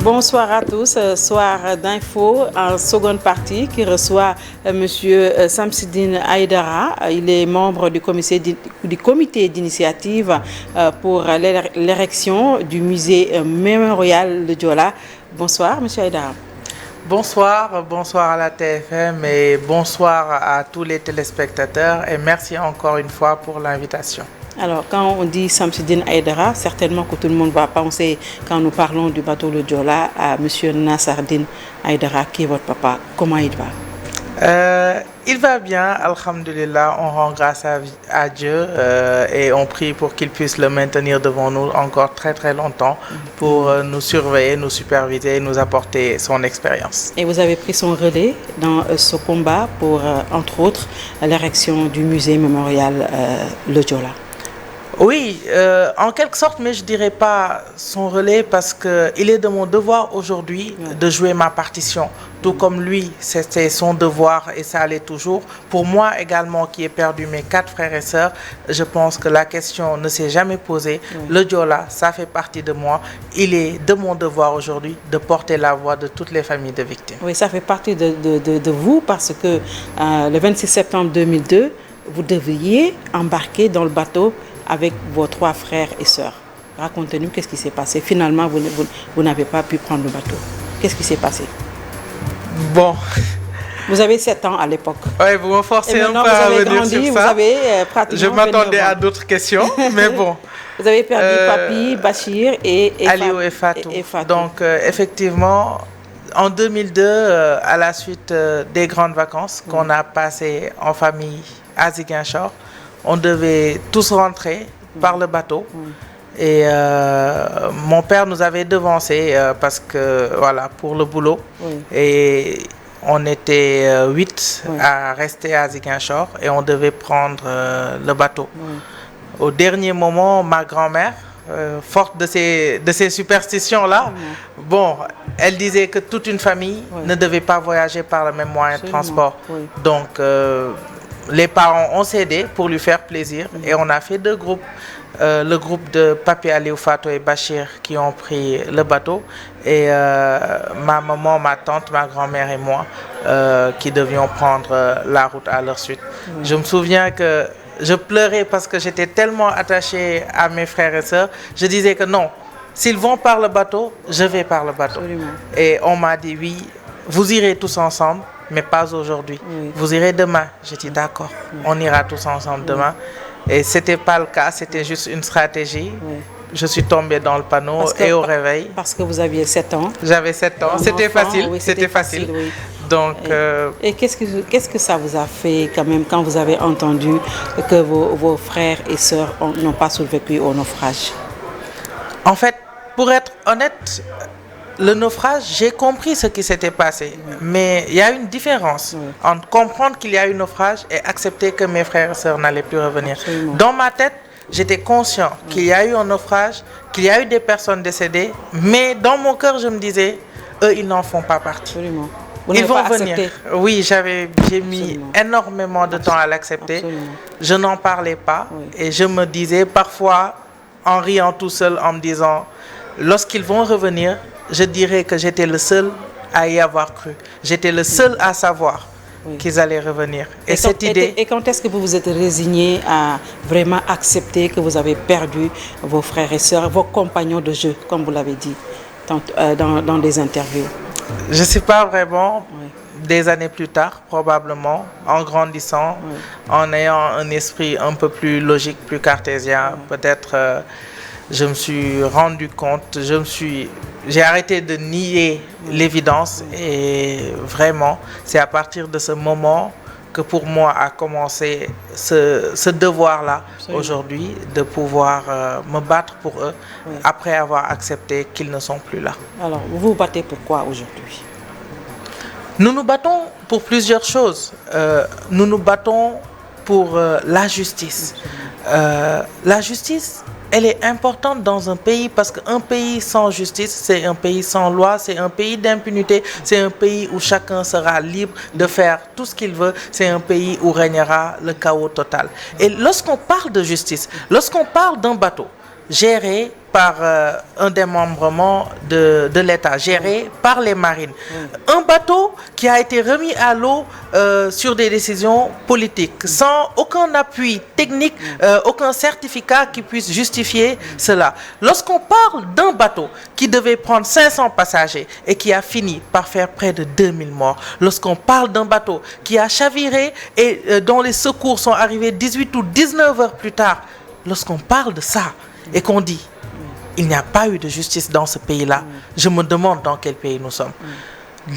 Bonsoir à tous. Soir d'info en seconde partie qui reçoit Monsieur Samsidine Aïdara. Il est membre du comité d'initiative pour l'érection du musée mémorial de Diola. Bonsoir, Monsieur Aïdara. Bonsoir à la TFM et bonsoir à tous les téléspectateurs et merci encore une fois pour l'invitation. Alors, quand on dit Samsidine Aïdara, certainement que tout le monde va penser, quand nous parlons du bateau le Diola, à M. Nassardine Aïdara, qui est votre papa. Comment il va? Il va bien, alhamdulillah, on rend grâce à Dieu et on prie pour qu'il puisse le maintenir devant nous encore très très longtemps pour nous surveiller, nous superviser et nous apporter son expérience. Et vous avez pris son relais dans ce combat pour, entre autres, l'érection du musée mémorial le Diola. Oui, en quelque sorte, mais je ne dirais pas son relais parce qu'il est de mon devoir aujourd'hui de jouer ma partition. Tout comme lui, c'était son devoir et ça allait toujours. Pour moi également, qui ai perdu mes 4 frères et sœurs, je pense que la question ne s'est jamais posée. Le Diola, ça fait partie de moi. Il est de mon devoir aujourd'hui de porter la voix de toutes les familles de victimes. Oui, ça fait partie de vous parce que le 26 septembre 2002, vous deviez embarquer dans le bateau avec vos 3 frères et sœurs. Racontez-nous qu'est-ce qui s'est passé. Finalement, vous n'avez pas pu prendre le bateau. Qu'est-ce qui s'est passé? Bon. Vous avez 7 ans à l'époque. Oui, vous me forcez un peu à revenir sur ça. Vous avez pratiquement je m'attendais à d'autres questions, mais bon. Vous avez perdu Papi, Bachir et Aliou et Fatou. Donc, effectivement, en 2002, à la suite des grandes vacances qu'on a passées en famille à Ziguinchor, on devait tous rentrer par le bateau. Et mon père nous avait devancés parce que, voilà, pour le boulot. Et on était 8 à rester à Ziguinchor et on devait prendre le bateau. Au dernier moment, ma grand-mère, forte de ces superstitions-là, bon, elle disait que toute une famille ne devait pas voyager par le même moyen de transport. Donc, les parents ont cédé pour lui faire plaisir et on a fait 2 groupes. Le groupe de Papi Aliou, Fatou et Bachir qui ont pris le bateau et ma maman, ma tante, ma grand-mère et moi qui devions prendre la route à leur suite. Je me souviens que je pleurais parce que j'étais tellement attachée à mes frères et sœurs. Je disais que non, s'ils vont par le bateau, je vais par le bateau. Absolument. Et on m'a dit oui, vous irez tous ensemble, mais pas aujourd'hui. Vous irez demain. J'ai dit d'accord, on ira tous ensemble demain. Et ce n'était pas le cas, c'était juste une stratégie. Je suis tombée dans le panneau et au réveil. Parce que vous aviez 7 ans. J'avais 7 ans, c'était facile. Oui, c'était facile. Oui. Donc, et qu'est-ce que ça vous a fait quand même quand vous avez entendu que vos frères et sœurs n'ont pas survécu au naufrage? En fait, pour être honnête, le naufrage, j'ai compris ce qui s'était passé. Mais il y a une différence entre comprendre qu'il y a eu un naufrage et accepter que mes frères et sœurs n'allaient plus revenir. Absolument. Dans ma tête, j'étais conscient qu'il y a eu un naufrage, qu'il y a eu des personnes décédées, mais dans mon cœur, je me disais, eux, ils n'en font pas partie. Absolument. Ils vont venir. Oui, j'ai mis énormément de temps à l'accepter. Je n'en parlais pas et je me disais parfois, en riant tout seul, en me disant, lorsqu'ils vont revenir, je dirais que j'étais le seul à y avoir cru. J'étais le seul à savoir qu'ils allaient revenir. Et quand est-ce que vous vous êtes résigné à vraiment accepter que vous avez perdu vos frères et sœurs, vos compagnons de jeu, comme vous l'avez dit dans des interviews? Je ne sais pas vraiment. Des années plus tard, probablement, en grandissant, en ayant un esprit un peu plus logique, plus cartésien, peut-être je me suis rendu compte, j'ai arrêté de nier l'évidence et vraiment, c'est à partir de ce moment que pour moi a commencé ce devoir-là aujourd'hui de pouvoir me battre pour eux après avoir accepté qu'ils ne sont plus là. Alors, vous vous battez pour quoi aujourd'hui? Nous nous battons pour plusieurs choses. Nous nous battons pour la justice. La justice, elle est importante dans un pays parce qu'un pays sans justice, c'est un pays sans loi, c'est un pays d'impunité, c'est un pays où chacun sera libre de faire tout ce qu'il veut, c'est un pays où régnera le chaos total. Et lorsqu'on parle de justice, lorsqu'on parle d'un bateau, géré par un démembrement de l'État, géré par les marines. Un bateau qui a été remis à l'eau sur des décisions politiques, sans aucun appui technique, aucun certificat qui puisse justifier cela. Lorsqu'on parle d'un bateau qui devait prendre 500 passagers et qui a fini par faire près de 2000 morts, lorsqu'on parle d'un bateau qui a chaviré et dont les secours sont arrivés 18 ou 19 heures plus tard, lorsqu'on parle de ça et qu'on dit il n'y a pas eu de justice dans ce pays-là, je me demande dans quel pays nous sommes.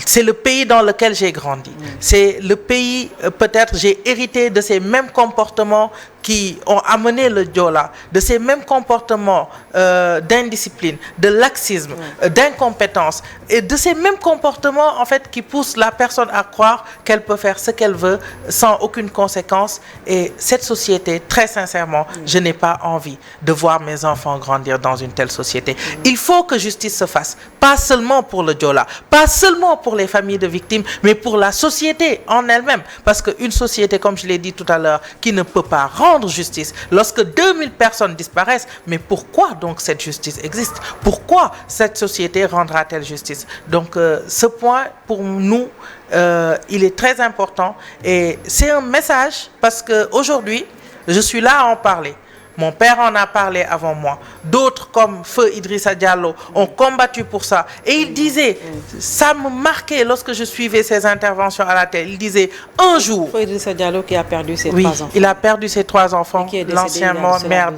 C'est le pays dans lequel j'ai grandi. C'est le pays, peut-être j'ai hérité de ces mêmes comportements qui ont amené le Diola, de ces mêmes comportements d'indiscipline, de laxisme, d'incompétence, et de ces mêmes comportements en fait qui poussent la personne à croire qu'elle peut faire ce qu'elle veut sans aucune conséquence. Et cette société, très sincèrement, je n'ai pas envie de voir mes enfants grandir dans une telle société. Il faut que justice se fasse, pas seulement pour le Diola, pas seulement pour les familles de victimes, mais pour la société en elle-même. Parce qu'une société, comme je l'ai dit tout à l'heure, qui ne peut pas rendre justice lorsque 2000 personnes disparaissent, mais pourquoi donc cette justice existe? Pourquoi cette société rendra-t-elle justice? Donc ce point pour nous, il est très important et c'est un message parce qu'aujourd'hui, je suis là à en parler. Mon père en a parlé avant moi. D'autres comme Feu Idrissa Diallo ont combattu pour ça. Et il disait, ça me marquait lorsque je suivais ses interventions à la télé. Il disait, un jour... Feu Idrissa Diallo qui a perdu ses 3 enfants. Il a perdu ses 3 enfants, l'ancien maire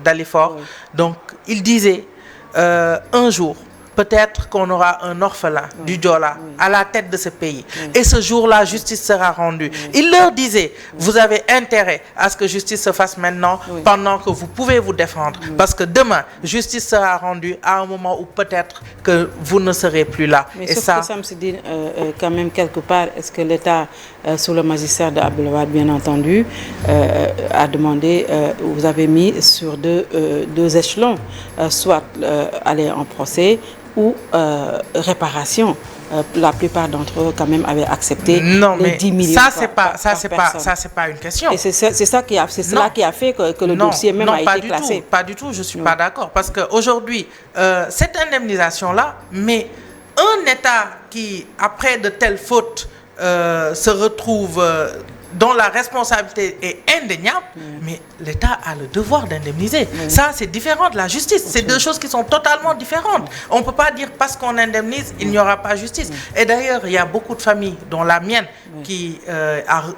d'Alifor. Oui. Donc, il disait, un jour, peut-être qu'on aura un orphelin du Diola à la tête de ce pays. Et ce jour-là, justice sera rendue. Il leur disait, vous avez intérêt à ce que justice se fasse maintenant, pendant que vous pouvez vous défendre. Parce que demain, justice sera rendue à un moment où peut-être que vous ne serez plus là. Mais et sauf ça, que ça me dit quand même quelque part, est-ce que l'État, sous le magistère d'Abdoulaye Wade, bien entendu, a demandé, vous avez mis sur deux échelons, soit aller en procès, ou réparation. La plupart d'entre eux quand même avaient accepté les 10 millions. Ça c'est pas une question. Et c'est cela qui a fait que le dossier même a été classé. Pas du tout, je suis pas d'accord parce qu'aujourd'hui cette indemnisation là, mais un État qui après de telles fautes se retrouve dont la responsabilité est indéniable, mais l'État a le devoir d'indemniser. Ça, c'est différent de la justice. C'est deux choses qui sont totalement différentes. On ne peut pas dire parce qu'on indemnise, il n'y aura pas justice. Et d'ailleurs, il y a beaucoup de familles, dont la mienne, qui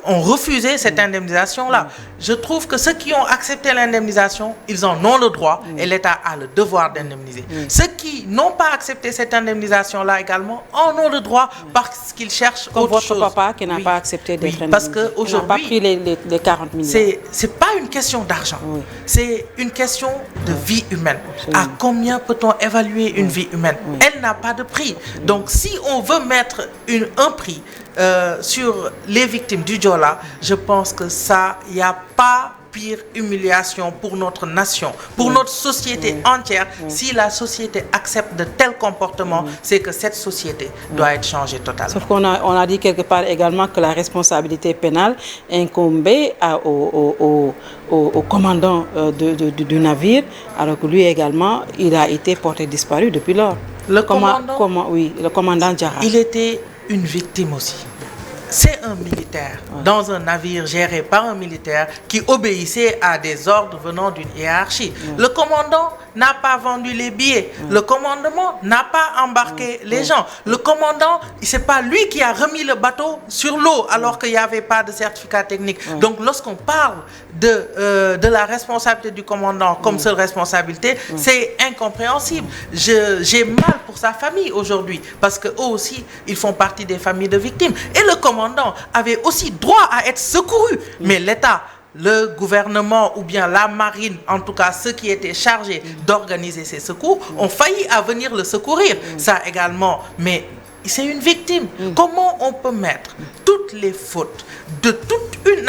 ont refusé cette indemnisation-là. Je trouve que ceux qui ont accepté l'indemnisation, ils en ont le droit et l'État a le devoir d'indemniser. Ceux qui n'ont pas accepté cette indemnisation-là également en ont le droit parce qu'ils cherchent autre chose. Comme votre papa qui n'a pas accepté d'être indemnisé. Parce que aujourd'hui, n'a pas pris les 40 millions. C'est pas une question d'argent. C'est une question de vie humaine. À combien peut-on évaluer une vie humaine? Elle n'a pas de prix. Donc si on veut mettre un prix sur les victimes du Diola, je pense que ça, il n'y a pas pire humiliation pour notre nation, pour notre société entière. Si la société accepte de tels comportements, c'est que cette société doit être changée totalement. Sauf qu'on a dit quelque part également que la responsabilité pénale incombait au commandant du navire, alors que lui également, il a été porté disparu depuis lors. Le commandant Diarra. Il était une victime aussi. C'est un militaire dans un navire géré par un militaire qui obéissait à des ordres venant d'une hiérarchie. Le commandant n'a pas vendu les billets. Le commandement n'a pas embarqué les gens. Le commandant, c'est pas lui qui a remis le bateau sur l'eau alors qu'il n'y avait pas de certificat technique. Donc lorsqu'on parle de la responsabilité du commandant comme seule responsabilité, c'est incompréhensible. J'ai mal pour sa famille aujourd'hui parce qu'eux aussi, ils font partie des familles de victimes. Et le commandant avait aussi droit à être secouru. Mais l'État, le gouvernement ou bien la marine, en tout cas ceux qui étaient chargés d'organiser ces secours, ont failli à venir le secourir. Ça également, mais c'est une victime. Comment on peut mettre toutes les fautes de toute une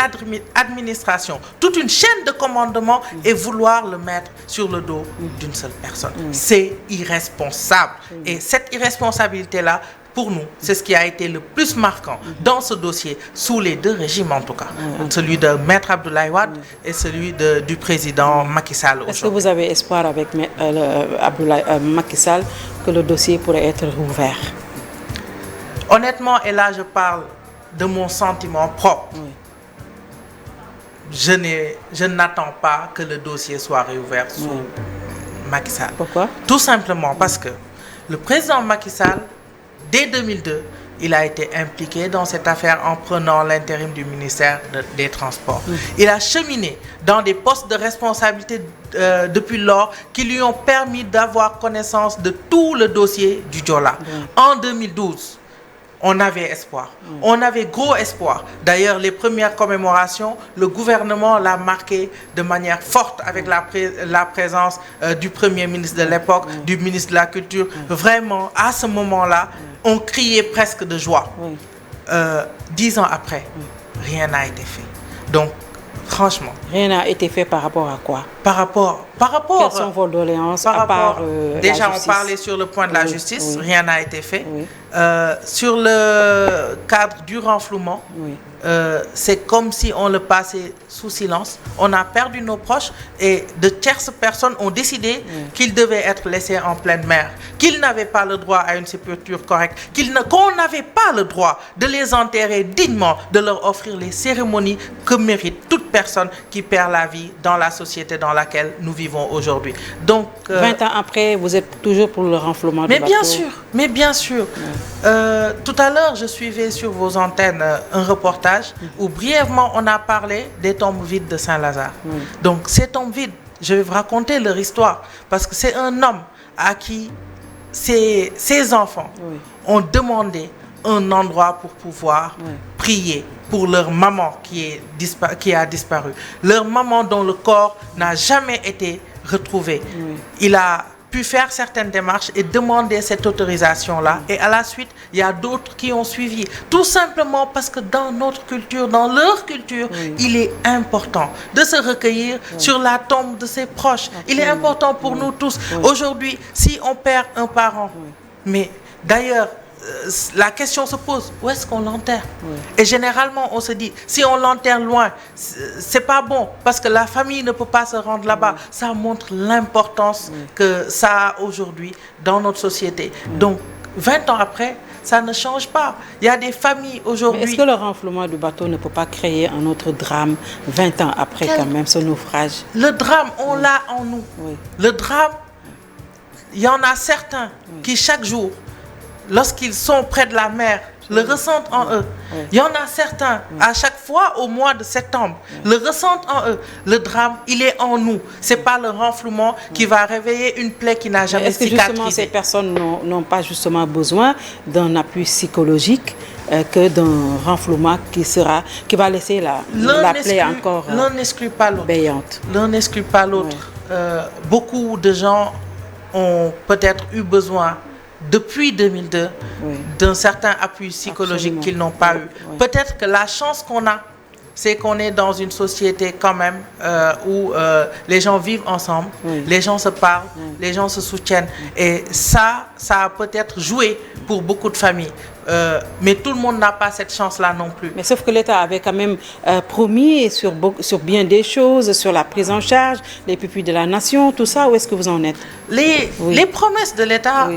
administration, toute une chaîne de commandement et vouloir le mettre sur le dos d'une seule personne? C'est irresponsable. Et cette irresponsabilité-là, pour nous, c'est ce qui a été le plus marquant dans ce dossier, sous les deux régimes en tout cas, celui de Maître Abdoulaye Wade et celui du président Macky Sall. Est-ce que vous avez espoir avec Macky Sall que le dossier pourrait être rouvert? Honnêtement, et là je parle de mon sentiment propre, je n'attends pas que le dossier soit réouvert sous Macky Sall. Pourquoi? Tout simplement parce que le président Macky Sall, dès 2002, il a été impliqué dans cette affaire en prenant l'intérim du ministère des Transports. Il a cheminé dans des postes de responsabilité depuis lors qui lui ont permis d'avoir connaissance de tout le dossier du Joola. En 2012, on avait espoir. On avait gros espoir. D'ailleurs, les premières commémorations, le gouvernement l'a marqué de manière forte avec la présence du Premier ministre de l'époque, du ministre de la Culture. Vraiment, à ce moment-là, on criait presque de joie. 10 ans après, rien n'a été fait. Donc, franchement. Rien n'a été fait par rapport à quoi? Par rapport. Quelles sont vos doléances à part déjà, la on parlait sur le point de la justice. Rien n'a été fait. Sur le cadre du renflouement, c'est comme si on le passait sous silence. On a perdu nos proches et de tierces personnes ont décidé qu'ils devaient être laissés en pleine mer, qu'ils n'avaient pas le droit à une sépulture correcte, qu'on n'avait pas le droit de les enterrer dignement, de leur offrir les cérémonies que mérite toute personne qui perd la vie dans la société dans laquelle nous vivons aujourd'hui. Donc, 20 ans après, vous êtes toujours pour le renflouement du bateau? Mais bien sûr. Tout à l'heure, je suivais sur vos antennes un reportage où brièvement on a parlé des tombes vides de Saint-Lazare. Donc ces tombes vides, je vais vous raconter leur histoire parce que c'est un homme à qui ses enfants ont demandé un endroit pour pouvoir prier pour leur maman qui a disparu. Leur maman dont le corps n'a jamais été retrouvé. Il a pu faire certaines démarches et demander cette autorisation-là. Et à la suite, il y a d'autres qui ont suivi. Tout simplement parce que dans notre culture, dans leur culture, il est important de se recueillir sur la tombe de ses proches. Il est important pour nous tous. Aujourd'hui, si on perd un parent, mais d'ailleurs, la question se pose, où est-ce qu'on l'enterre? Et généralement, on se dit, si on l'enterre loin, c'est pas bon, parce que la famille ne peut pas se rendre là-bas. Ça montre l'importance que ça a aujourd'hui dans notre société. Donc, 20 ans après, ça ne change pas. Il y a des familles aujourd'hui... Est-ce que le renflouement du bateau ne peut pas créer un autre drame 20 ans après quand même ce naufrage? Le drame, on l'a en nous. Le drame, il y en a certains qui chaque jour, lorsqu'ils sont près de la mer, le ressentent en eux. Il y en a certains, à chaque fois au mois de septembre, le ressentent en eux. Le drame, il est en nous. Ce n'est pas le renflouement qui va réveiller une plaie qui n'a jamais cicatrisé. Est-ce que justement ces personnes n'ont pas justement besoin d'un appui psychologique que d'un renflouement qui va laisser la plaie encore l'un n'exclut pas l'autre. béante? L'un n'exclut pas l'autre. Beaucoup de gens ont peut-être eu besoin depuis 2002, d'un certain appui psychologique qu'ils n'ont pas eu. Peut-être que la chance qu'on a, c'est qu'on est dans une société quand même où les gens vivent ensemble, les gens se parlent, les gens se soutiennent. Et ça a peut-être joué pour beaucoup de familles. Mais tout le monde n'a pas cette chance-là non plus. Mais sauf que l'État avait quand même promis sur bien des choses, sur la prise en charge, les pupilles de la nation, tout ça. Où est-ce que vous en êtes? Les promesses de l'État...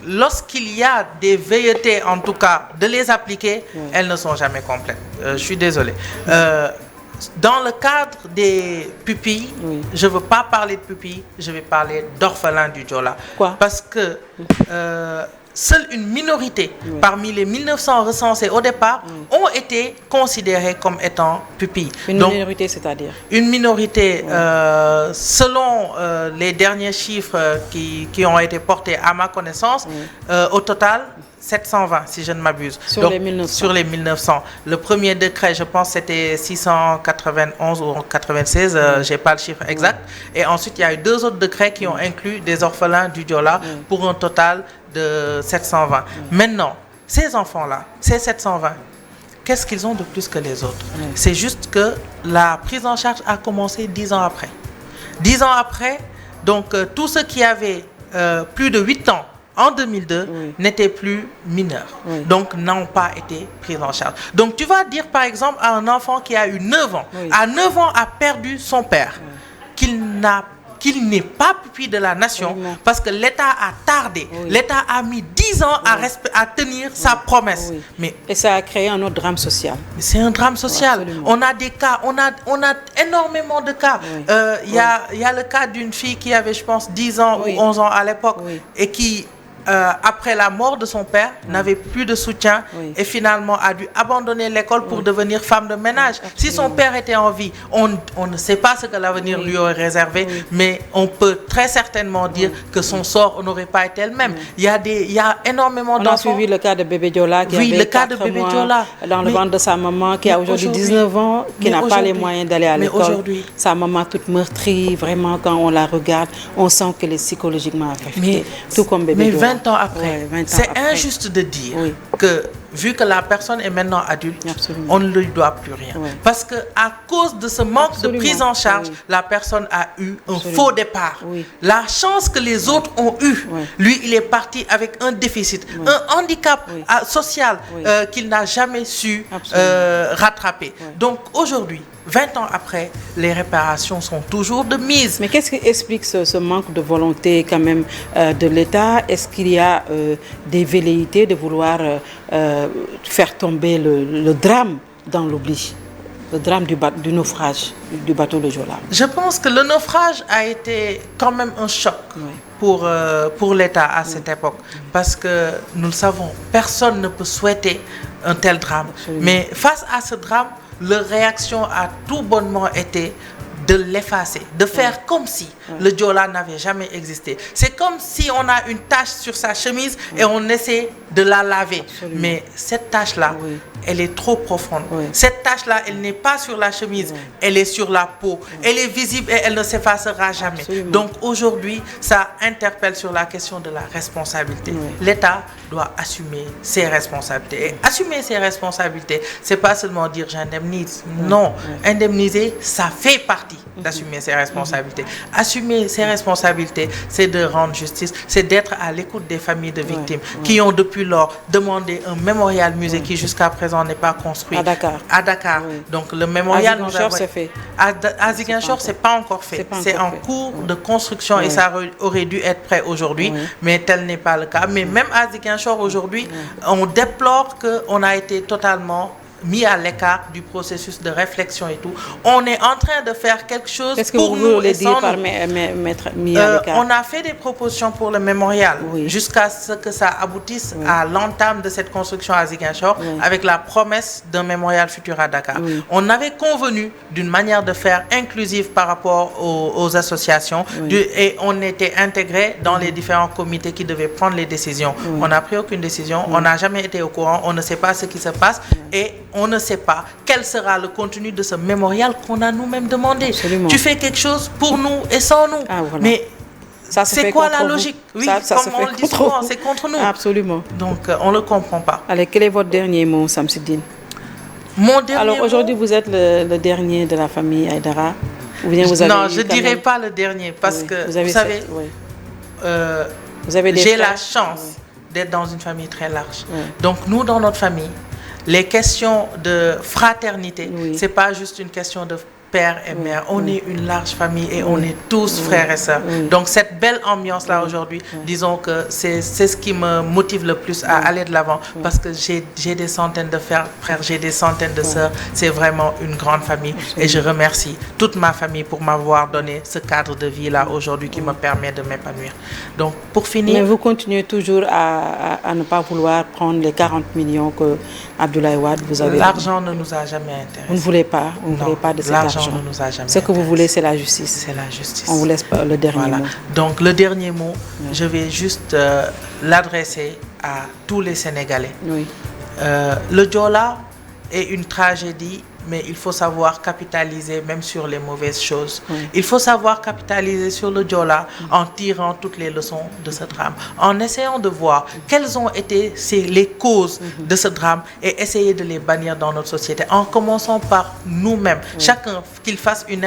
Lorsqu'il y a des velléités, en tout cas, de les appliquer, elles ne sont jamais complètes. Je suis désolé. Dans le cadre des pupilles, je ne veux pas parler de pupilles, je vais parler d'orphelins du Joola. Parce que seule une minorité parmi les 1900 recensés au départ ont été considérés comme étant pupilles. Une minorité, c'est-à-dire? Une minorité, selon les derniers chiffres qui ont été portés à ma connaissance, au total, 720 si je ne m'abuse. Sur les 1900. Sur les 1900. Le premier décret, je pense, c'était 691 ou 96, je n'ai pas le chiffre exact. Et ensuite, il y a eu 2 autres décrets qui ont inclus des orphelins du Joola pour un total de 720. Maintenant, ces enfants-là, ces 720, qu'est-ce qu'ils ont de plus que les autres? C'est juste que la prise en charge a commencé 10 ans après. 10 ans après, donc tous ceux qui avaient plus de 8 ans en 2002 n'étaient plus mineurs, donc n'ont pas été pris en charge. Donc tu vas dire par exemple à un enfant qui a eu 9 ans, à 9 ans a perdu son père, qu'il n'est pas pupille de la nation parce que l'État a tardé. L'État a mis 10 ans à tenir sa promesse. Et ça a créé un autre drame social. C'est un drame social. On a des cas, on a énormément de cas. Il y a le cas d'une fille qui avait, je pense, 10 ans ou 11 ans à l'époque et qui... après la mort de son père, n'avait plus de soutien et finalement a dû abandonner l'école pour devenir femme de ménage. Si son père était en vie, on ne sait pas ce que l'avenir lui aurait réservé, mais on peut très certainement dire que son sort n'aurait pas été le même. Il y a énormément d'enfants. On a suivi le cas de bébé Diola qui avait 4 mois dans le ventre de sa maman, qui a aujourd'hui 19 ans, qui n'a pas les moyens d'aller à l'école. Sa maman toute meurtrie, vraiment quand on la regarde, on sent qu'elle est psychologiquement affectée. Tout comme bébé Diola. 20 ans après, c'est injuste de dire que vu que la personne est maintenant adulte, on ne lui doit plus rien. Parce que à cause de ce manque de prise en charge, la personne a eu un faux départ. La chance que les autres ont eu, lui, il est parti avec un déficit, un handicap social qu'il n'a jamais su rattraper. Donc aujourd'hui, 20 ans après, les réparations sont toujours de mise. Mais qu'est-ce qui explique ce manque de volonté quand même de l'État? Est-ce qu'il y a des velléités de vouloir faire tomber le drame dans l'oubli? Le drame du naufrage du bateau le Joola. Je pense que le naufrage a été quand même un choc pour l'État à cette époque. Parce que nous le savons, personne ne peut souhaiter un tel drame. Mais face à ce drame, leur réaction a tout bonnement été de l'effacer, de faire comme si le Joola n'avait jamais existé. C'est comme si on a une tache sur sa chemise et on essaie de la laver. Mais cette tache-là, elle est trop profonde. Cette tache-là, elle n'est pas sur la chemise, elle est sur la peau. Elle est visible et elle ne s'effacera jamais. Donc aujourd'hui, ça interpelle sur la question de la responsabilité. L'État doit assumer ses responsabilités. Et assumer ses responsabilités, c'est pas seulement dire j'indemnise. Non, indemniser, ça fait partie d'assumer ses responsabilités. Assumer ses responsabilités, c'est de rendre justice, c'est d'être à l'écoute des familles de victimes qui ont depuis lors demandé un mémorial musée qui jusqu'à présent n'est pas construit. À Dakar. Donc le mémorial... À Ziguinchor, c'est pas encore fait. C'est en cours de construction et ça aurait dû être prêt aujourd'hui, mais tel n'est pas le cas. Mais même à Ziguinchor aujourd'hui, on déplore qu'on a été totalement mis à l'écart du processus de réflexion et tout. On est en train de faire quelque chose pour nous et sans nous. On a fait des propositions pour le mémorial jusqu'à ce que ça aboutisse à l'entame de cette construction à Ziguinchor avec la promesse d'un mémorial futur à Dakar. On avait convenu d'une manière de faire inclusive par rapport aux associations et on était intégré dans les différents comités qui devaient prendre les décisions. On n'a pris aucune décision, on n'a jamais été au courant, on ne sait pas ce qui se passe et on ne sait pas quel sera le contenu de ce mémorial qu'on a nous-mêmes demandé. Tu fais quelque chose pour nous et sans nous. Mais c'est quoi la logique? Comme on le dit souvent, c'est contre nous. Absolument. Donc, on ne le comprend pas. Allez, quel est votre dernier mot, Samsidine? Mon dernier Alors, aujourd'hui, vous êtes le dernier de la famille Aïdara. Ou bien vous avez non, je ne dirais pas le dernier parce que, vous savez, j'ai la chance d'être dans une famille très large. Donc, nous, dans notre famille, les questions de fraternité, ce n'est pas juste une question de père et mère. On est une large famille et on est tous frères et sœurs. Donc cette belle ambiance-là aujourd'hui, disons que c'est ce qui me motive le plus à aller de l'avant parce que j'ai des centaines de frères, j'ai des centaines de sœurs. C'est vraiment une grande famille et je remercie toute ma famille pour m'avoir donné ce cadre de vie-là aujourd'hui qui me permet de m'épanouir. Donc pour finir... Mais vous continuez toujours à ne pas vouloir prendre les 40 millions que Abdoulaye Wade vous avez... L'argent ne nous a jamais intéressés. Vous ne voulez pas, vous ne voulez pas de cet argent. Ne nous a jamais Ce que vous voulez, c'est la justice. C'est la justice. On vous laisse le dernier mot. Donc le dernier mot, je vais juste l'adresser à tous les Sénégalais. Le Joola est une tragédie mais il faut savoir capitaliser même sur les mauvaises choses. Il faut savoir capitaliser sur le Joola en tirant toutes les leçons de ce drame, en essayant de voir quelles ont été les causes de ce drame et essayer de les bannir dans notre société, en commençant par nous-mêmes. Chacun qu'il fasse une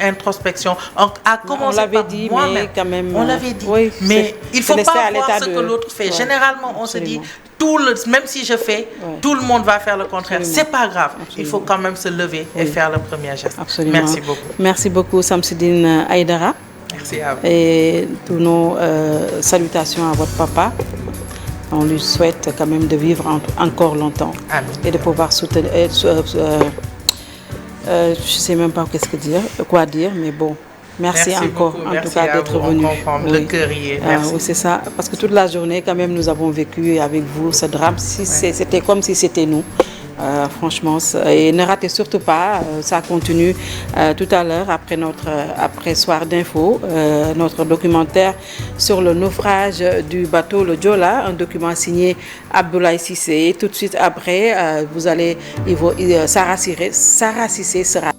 introspection, à commencer par moi-même. On l'avait dit, mais il ne faut pas voir ce que l'autre fait. Généralement, on se dit, même si je fais, tout le monde va faire le contraire. C'est pas grave. Il faut quand même se lever et faire le premier geste. Absolument. Merci beaucoup. Merci beaucoup, Samsidine Aïdara. Merci à vous. Et tous nos salutations à votre papa. On lui souhaite quand même de vivre encore longtemps. Amen. Et de pouvoir soutenir. Je ne sais même pas quoi dire, mais bon. Merci encore, beaucoup. en Merci tout cas, d'être venu. Le cœur y est. Merci. Oui, c'est ça. Parce que toute la journée, quand même, nous avons vécu avec vous ce drame. C'était comme si c'était nous. Franchement, et ne ratez surtout pas, ça continue tout à l'heure après Soir d'Info, notre documentaire sur le naufrage du bateau le Joola, un document signé Abdoulaye Cissé. Et tout de suite après, Sarah Cissé sera